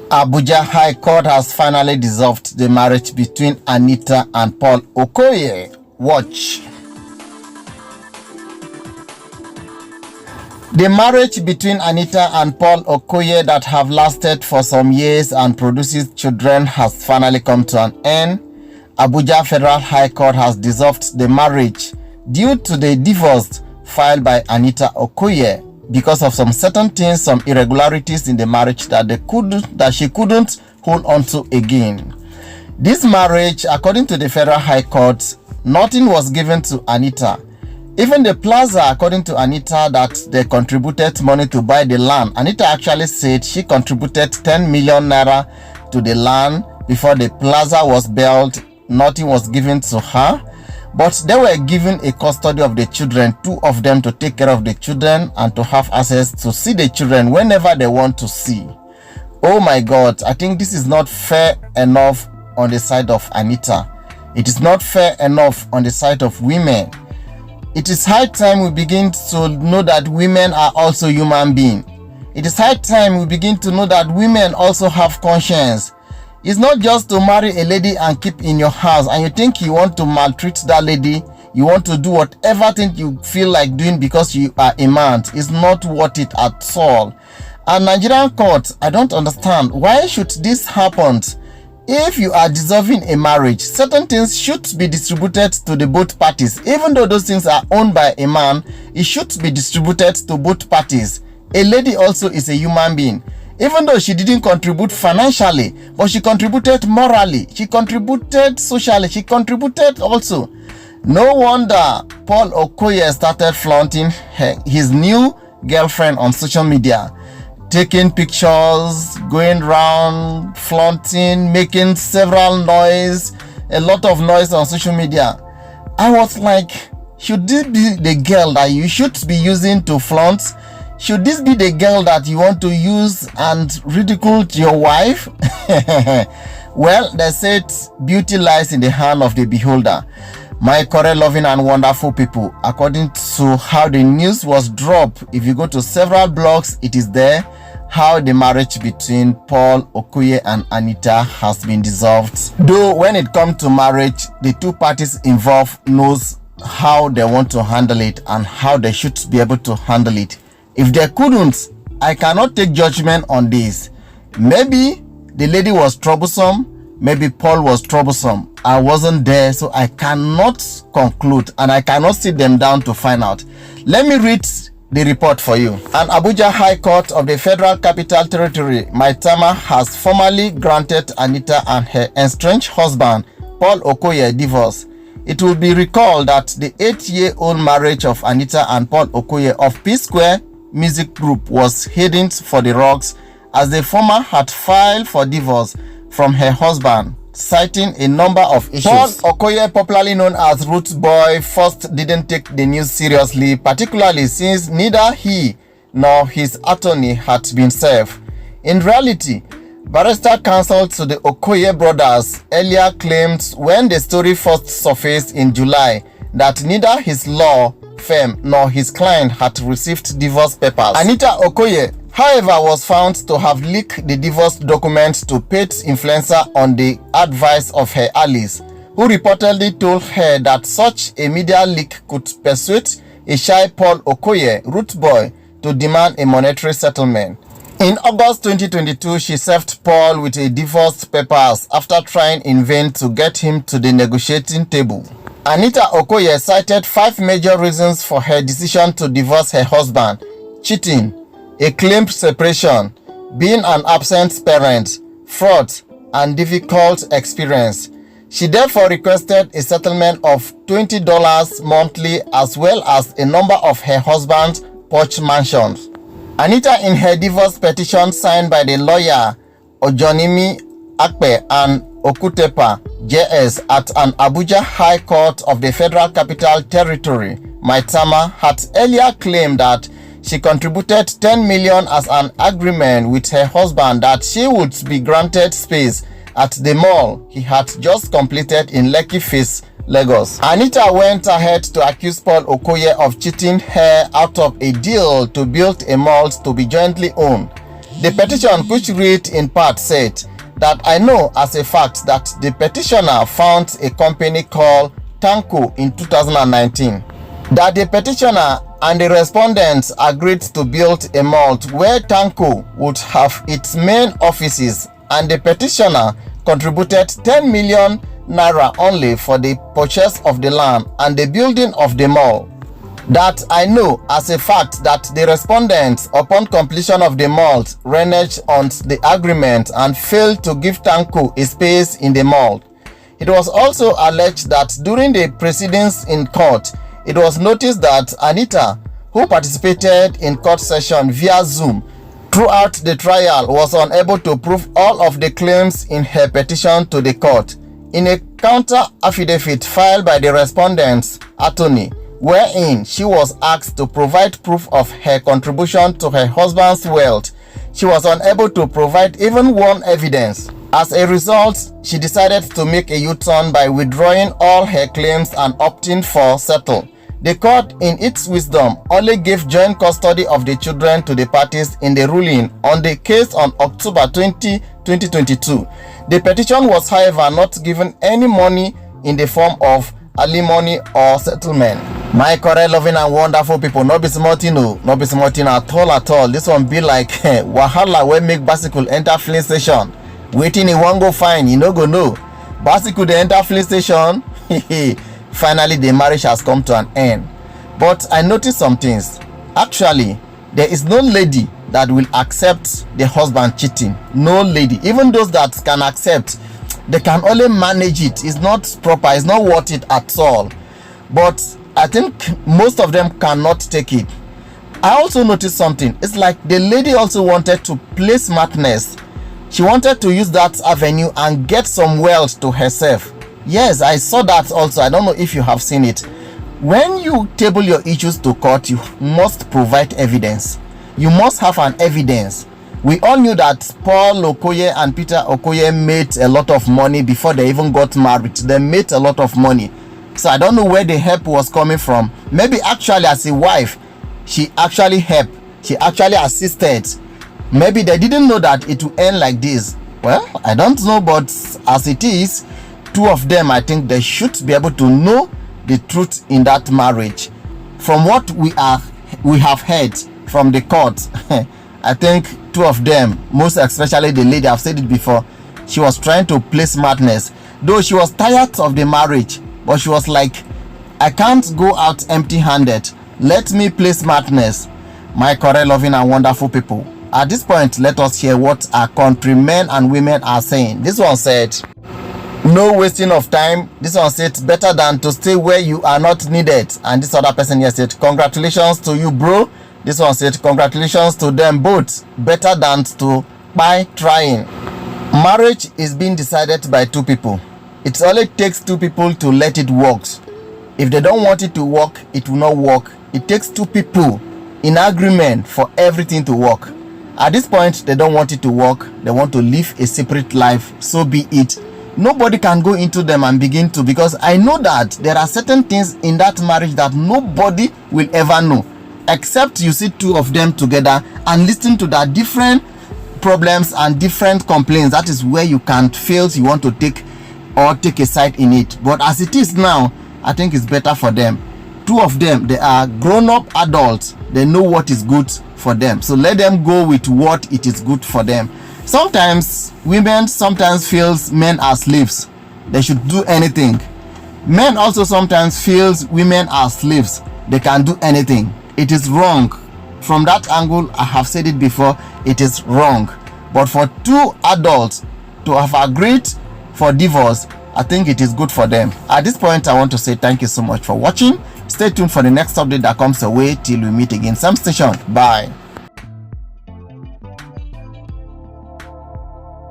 Abuja High Court has finally dissolved the marriage between Anita and Paul Okoye. Watch. The marriage between Anita and Paul Okoye that have lasted for some years and produces children has finally come to an end. Abuja Federal High Court has dissolved the marriage due to the divorce filed by Anita Okoye because of some certain things, some irregularities in the marriage that she couldn't hold on to again. This marriage, according to the Federal High Court, nothing was given to Anita. Even the plaza, according to Anita, that they contributed money to buy the land. Anita actually said she contributed 10 million naira to the land before the plaza was built. Nothing was given to her. But they were given a custody of the children, 2 of them to take care of the children and to have access to see the children whenever they want to see. Oh my God, I think this is not fair enough on the side of Anita. It is not fair enough on the side of women. It is high time we begin to know that women are also human beings. It is high time we begin to know that women also have conscience. It's not just to marry a lady and keep in your house and you think you want to maltreat that lady, you want to do whatever thing you feel like doing because you are a man. It's not worth it at all. And Nigerian courts, I don't understand, why should this happen? If you are dissolving a marriage, certain things should be distributed to the both parties. Even though those things are owned by a man, it should be distributed to both parties. A lady also is a human being. Even though she didn't contribute financially, but she contributed morally, she contributed socially, she contributed also. No wonder Paul Okoye started flaunting his new girlfriend on social media, taking pictures, going around, flaunting, making several noise, a lot of noise on social media. I was like, should this be the girl that you should be using to flaunt? Should this be the girl that you want to use and ridicule your wife? Well, they said beauty lies in the hand of the beholder. My correct, loving and wonderful people, according to how the news was dropped, if you go to several blogs, it is there how the marriage between Paul Okoye and Anita has been dissolved. Though when it comes to marriage, the 2 parties involved knows how they want to handle it and how they should be able to handle it. If they couldn't, I cannot take judgment on this. Maybe the lady was troublesome, maybe Paul was troublesome. I wasn't there, so I cannot conclude and I cannot sit them down to find out. Let me read the report for you. An Abuja High Court of the Federal Capital Territory, Maitama, has formally granted Anita and her estranged husband, Paul Okoye, divorce. It will be recalled that the 8-year-old marriage of Anita and Paul Okoye of P-Square Music Group was heading for the rocks as the former had filed for divorce from her husband, citing a number of issues. Paul Okoye, popularly known as Roots Boy, first didn't take the news seriously, particularly since neither he nor his attorney had been served. In reality, barrister counsel to the Okoye brothers earlier claimed when the story first surfaced in July that neither his law firm nor his client had received divorce papers. Anita Okoye, however, was found to have leaked the divorce documents to paid influencer on the advice of her allies, who reportedly told her that such a media leak could persuade a shy Paul Okoye, root boy, to demand a monetary settlement. In August 2022, she served Paul with a divorce papers after trying in vain to get him to the negotiating table. Anita Okoye cited 5 major reasons for her decision to divorce her husband: cheating, a claimed separation, being an absent parent, fraud, and difficult experience. She therefore requested a settlement of $20 monthly as well as a number of her husband's porch mansions. Anita, in her divorce petition signed by the lawyer Ojonimi Akpe and Okutepa JS at an Abuja High Court of the Federal Capital Territory, Maitama, had earlier claimed that she contributed 10 million as an agreement with her husband that she would be granted space at the mall he had just completed in Lekki Face, Lagos. Anita went ahead to accuse Paul Okoye of cheating her out of a deal to build a mall to be jointly owned. The petition, which read in part, said that I know as a fact that the petitioner found a company called Tanko in 2019, that the petitioner and the respondents agreed to build a malt where Tanko would have its main offices, and the petitioner contributed 10 million naira only for the purchase of the land and the building of the mall. That I know as a fact that the respondents, upon completion of the malt, reneged on the agreement and failed to give Tanko a space in the mall. It was also alleged that during the proceedings in court, it was noticed that Anita, who participated in court session via Zoom throughout the trial, was unable to prove all of the claims in her petition to the court. In a counter affidavit filed by the respondent's attorney, wherein she was asked to provide proof of her contribution to her husband's wealth, she was unable to provide even one evidence. As a result, she decided to make a U-turn by withdrawing all her claims and opting for settle. The court, in its wisdom, only gave joint custody of the children to the parties in the ruling on the case on October 20, 2022. The petition was, however, not given any money in the form of alimony or settlement. My correct, loving and wonderful people, no be small thing, no be small thing at all. This one be like wahala wey make bicycle enter filling station. Waiting he won't go find, you no go know. Bicycle dey enter filling station. Finally, the marriage has come to an end. But I noticed some things. Actually, there is no lady that will accept the husband cheating. No lady. Even those that can accept, they can only manage it. It's not proper. It's not worth it at all. But I think most of them cannot take it. I also noticed something. It's like the lady also wanted to play smartness. She wanted to use that avenue and get some wealth to herself. Yes, I saw that also. I don't know if you have seen it. When you table your issues to court, you must provide evidence. You must have an evidence. We all knew that Paul Okoye and Peter Okoye made a lot of money before they even got married. They made a lot of money. So I don't know where the help was coming from. Maybe actually as a wife, she actually helped. She actually assisted. Maybe they didn't know that it would end like this. Well, I don't know, but as it is, two of them, I think they should be able to know the truth in that marriage. From what we have heard from the court, I think two of them, most especially the lady, I've said it before, she was trying to play smartness. Though she was tired of the marriage, but she was like, I can't go out empty-handed. Let me play smartness. My correct, loving and wonderful people, at this point, let us hear what our countrymen and women are saying. This one said, no wasting of time. This one said, better than to stay where you are not needed. And this other person here said, congratulations to you, bro. This one said, congratulations to them both. Better than to by trying. Marriage is being decided by two people. It only takes two people to let it work. If they don't want it to work, it will not work. It takes two people in agreement for everything to work. At this point, they don't want it to work. They want to live a separate life. So be it. Nobody can go into them and begin to, because I know that there are certain things in that marriage that nobody will ever know, except you see two of them together and listen to their different problems and different complaints. That is where you can feel you want to take a side in it. But as it is now, I think it's better for them. Two of them, they are grown-up adults. They know what is good for them. So let them go with what it is good for them. Sometimes women feels men are slaves. They should do anything. Men also sometimes feels women are slaves. They can do anything. It is wrong. From that angle, I have said it before, it is wrong. But for two adults to have agreed for divorce, I think it is good for them. At this point, I want to say thank you so much for watching. Stay tuned for the next update that comes away till we meet again. Same station. Bye.